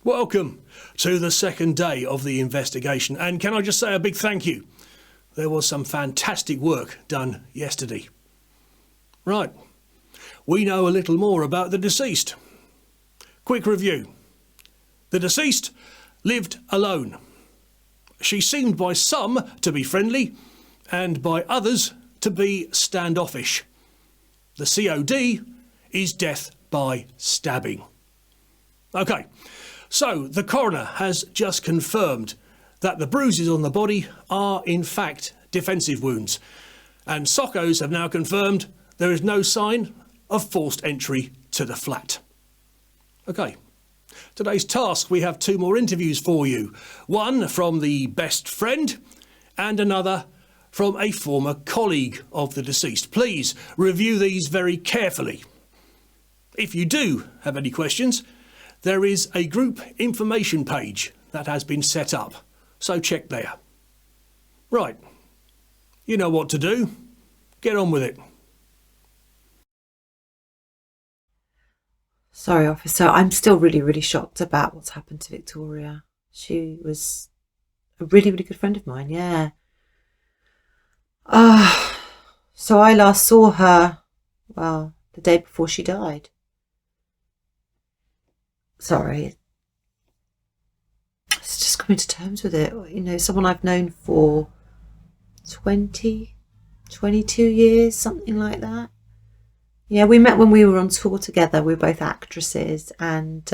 Welcome to the second day of the investigation, and can I just say a big thank you? There was some fantastic work done yesterday. Right, we know a little more about the deceased. Quick review. The deceased lived alone. She seemed by some to be friendly, and by others to be standoffish. The COD is death by stabbing. Okay. So, the coroner has just confirmed that the bruises on the body are in fact defensive wounds, and Soccos have now confirmed there is no sign of forced entry to the flat. Okay, today's task, we have 2 more interviews for you. One from the best friend and another from a former colleague of the deceased. Please review these very carefully. If you do have any questions, there is a group information page that has been set up, so check there. Right, you know what to do. Get on with it. Sorry, officer, I'm still really shocked about what's happened to Victoria. She was a really good friend of mine, yeah. So I last saw her, well, the day before she died. Sorry. It's just coming to terms with it. You know, someone I've known for 22 years, something like that. Yeah, we met when we were on tour together. We were both actresses, and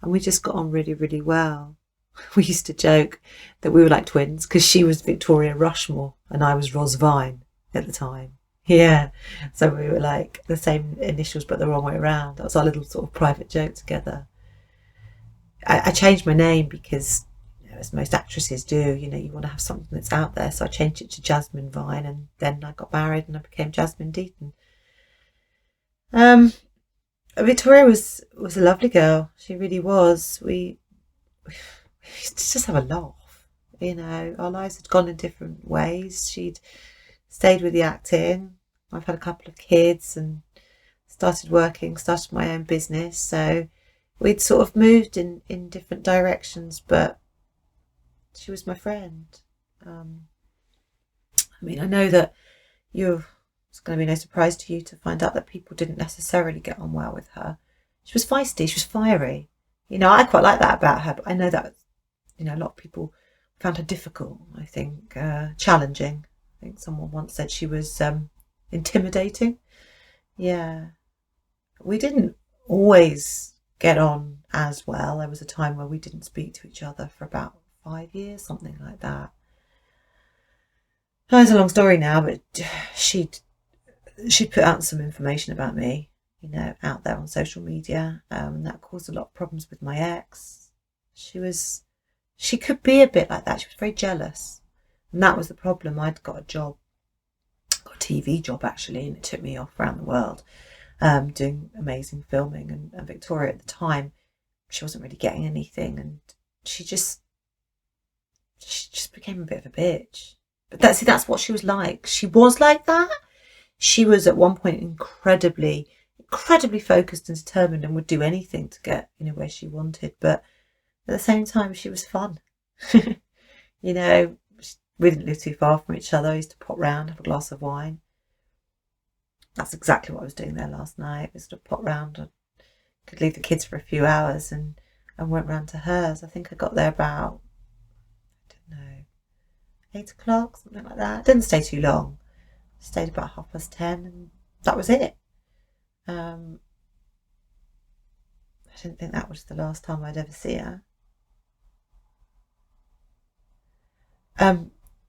we just got on really well. We used to joke that we were like twins because she was Victoria Rushmore and I was Ros Vine at the time. Yeah, so we were like the same initials but the wrong way around. That was our little sort of private joke together. I changed my name because, you know, as most actresses do, you know, you want to have something that's out there. So I changed it to Jasmin Vine, and then I got married and I became Jasmin Dayton. Victoria was a lovely girl. She really was. We used to just have a laugh. You know, our lives had gone in different ways. She'd stayed with the acting. I've had a couple of kids and started my own business. So we'd sort of moved in different directions, but she was my friend. I mean, I know that it's going to be no surprise to you to find out that people didn't necessarily get on well with her. She was feisty, she was fiery. You know, I quite like that about her, but I know that, you know, a lot of people found her difficult, I think, challenging. I think someone once said she was intimidating. Yeah. We didn't always get on as well. There was a time where we didn't speak to each other for about 5 years, something like that. It's a long story now, but she'd put out some information about me, you know, out there on social media, and that caused a lot of problems with my ex. She could be a bit like that. She was very jealous, and that was the problem. I'd got a TV job actually, and it took me off around the world, doing amazing filming, and Victoria at the time, she wasn't really getting anything, and she just became a bit of a bitch. But that's what she was like. She was like that. She was at one point incredibly focused and determined, and would do anything to get, you know, where she wanted. But at the same time, she was fun. You know, we didn't live too far from each other. I used to pop round, have a glass of wine. That's exactly what I was doing there last night. I used to pop round. I could leave the kids for a few hours and went round to hers. I think I got there about, I don't know, 8 o'clock, something like that. I didn't stay too long. I stayed about 10:30, and that was it. I didn't think that was the last time I'd ever see her.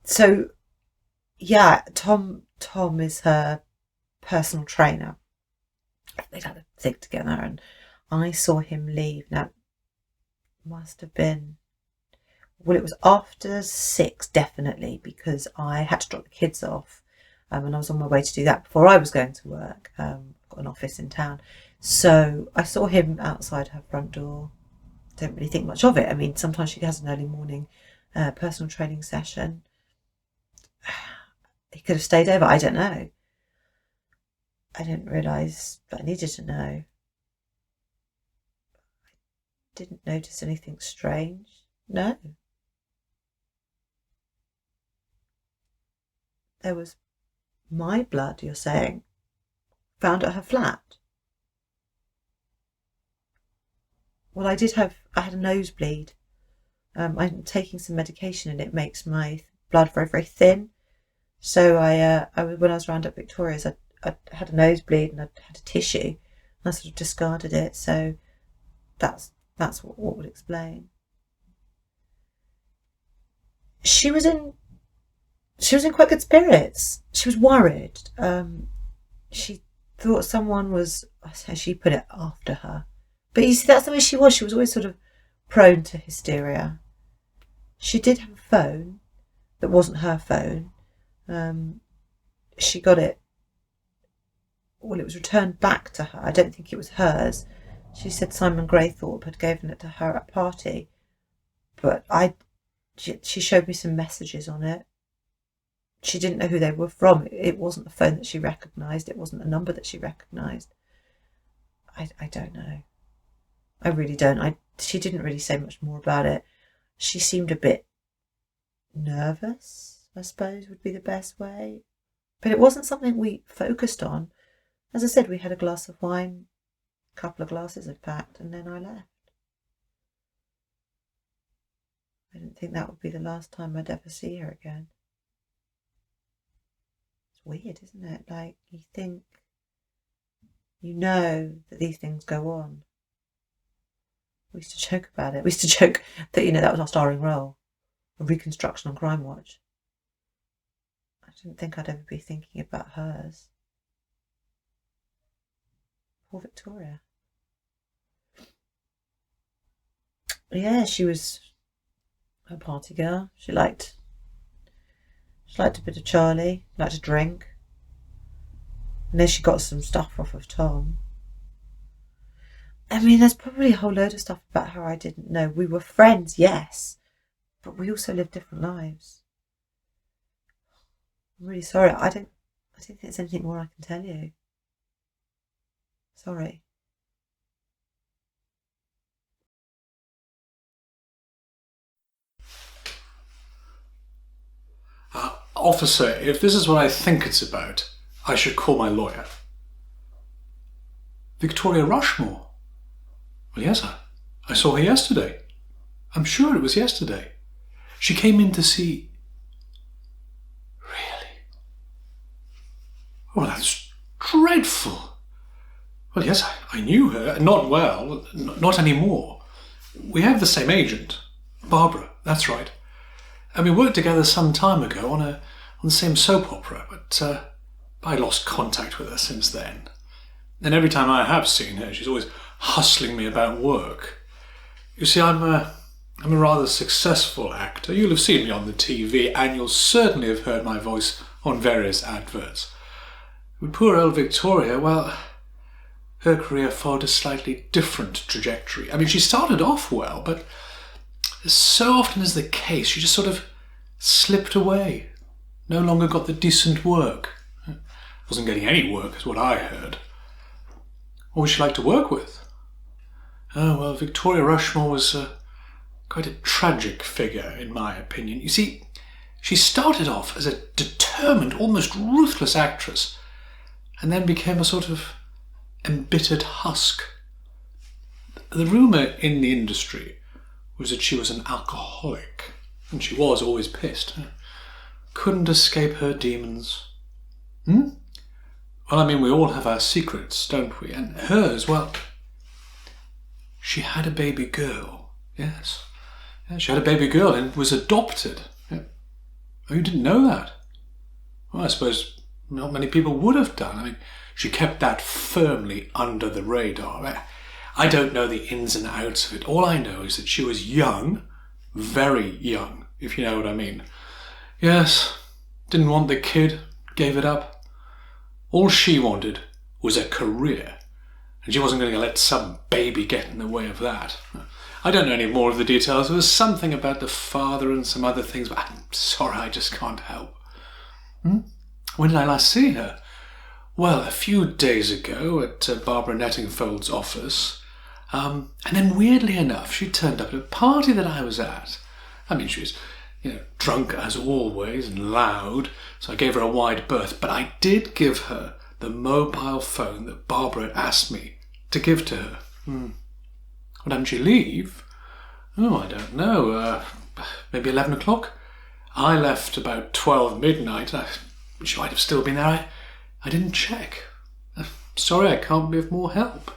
So yeah, Tom is her personal trainer. They'd had a thing together, and I saw him leave. Now, it must have been, well, it was after 6, definitely, because I had to drop the kids off, and I was on my way to do that before I was going to work. I've got an office in town, so I saw him outside her front door. Don't really think much of it. I mean, sometimes she has an early morning personal training session. He could have stayed over. I don't know. I didn't realise that I needed to know. I didn't notice anything strange. No. There was my blood, you're saying, found at her flat? Well, I had a nosebleed. I'm taking some medication and it makes my blood very, very thin. So when I was round at Victoria's, I had a nosebleed and I had a tissue and I sort of discarded it. So that's what would explain. She was in quite good spirits. She was worried. She thought someone was, as she put it, after her. But you see, that's the way she was. She was always sort of prone to hysteria. She did have a phone that wasn't her phone. She got it. Well, it was returned back to her. I don't think it was hers. She said Simon Greythorp had given it to her at a party. But she showed me some messages on it. She didn't know who they were from. It wasn't a phone that she recognised. It wasn't a number that she recognised. I don't know. I really don't. She didn't really say much more about it. She seemed a bit nervous, I suppose would be the best way. But it wasn't something we focused on. As I said, we had a glass of wine, a couple of glasses in fact, and then I left. I didn't think that would be the last time I'd ever see her again. It's weird, isn't it? Like, you think, you know that these things go on. We used to joke about it. We used to joke that, that was our starring role, a reconstruction on Crime Watch. I didn't think I'd ever be thinking about hers. Poor Victoria. Yeah, she was a party girl. She liked a bit of Charlie, liked to drink. And then she got some stuff off of Tom. I mean, there's probably a whole load of stuff about her I didn't know. We were friends, yes, but we also lived different lives. I'm really sorry. I don't think there's anything more I can tell you. Sorry. Officer, if this is what I think it's about, I should call my lawyer. Victoria Rushmore? Well, yes, I saw her yesterday. I'm sure it was yesterday. She came in to see... Really? Oh, that's dreadful. Well, yes, I knew her. Not well. Not anymore. We have the same agent. Barbara, that's right. And we worked together some time ago on the same soap opera, but I lost contact with her since then. And every time I have seen her, she's always hustling me about work. You see, I'm a rather successful actor. You'll have seen me on the TV, and you'll certainly have heard my voice on various adverts. But poor old Victoria, well, her career followed a slightly different trajectory. I mean, she started off well, but as so often is the case, she just sort of slipped away. No longer got the decent work. Wasn't getting any work, is what I heard. What would she like to work with? Oh, well, Victoria Rushmore was quite a tragic figure, in my opinion. You see, she started off as a determined, almost ruthless actress, and then became a sort of embittered husk. The rumour in the industry was that she was an alcoholic, and she was always pissed. Couldn't escape her demons. Well, I mean, we all have our secrets, don't we? And hers, well, she had a baby girl, yes. Yeah, she had a baby girl and was adopted. Yeah. Oh, you didn't know that? Well, I suppose not many people would have done. I mean, she kept that firmly under the radar. I don't know the ins and outs of it. All I know is that she was young, very young, if you know what I mean. Yes, didn't want the kid, gave it up. All she wanted was a career, and she wasn't going to let some baby get in the way of that. I don't know any more of the details. There was something about the father and some other things, but I'm sorry, I just can't help. When did I last see her? Well, a few days ago at Barbara Nettingfold's office. And then weirdly enough, she turned up at a party that I was at. I mean, she was, drunk as always and loud, so I gave her a wide berth. But I did give her the mobile phone that Barbara had asked me to give to her. What time did she leave? Oh, I don't know. Maybe 11 o'clock? I left about 12 midnight. She might have still been there. I didn't check. Sorry, I can't be of more help.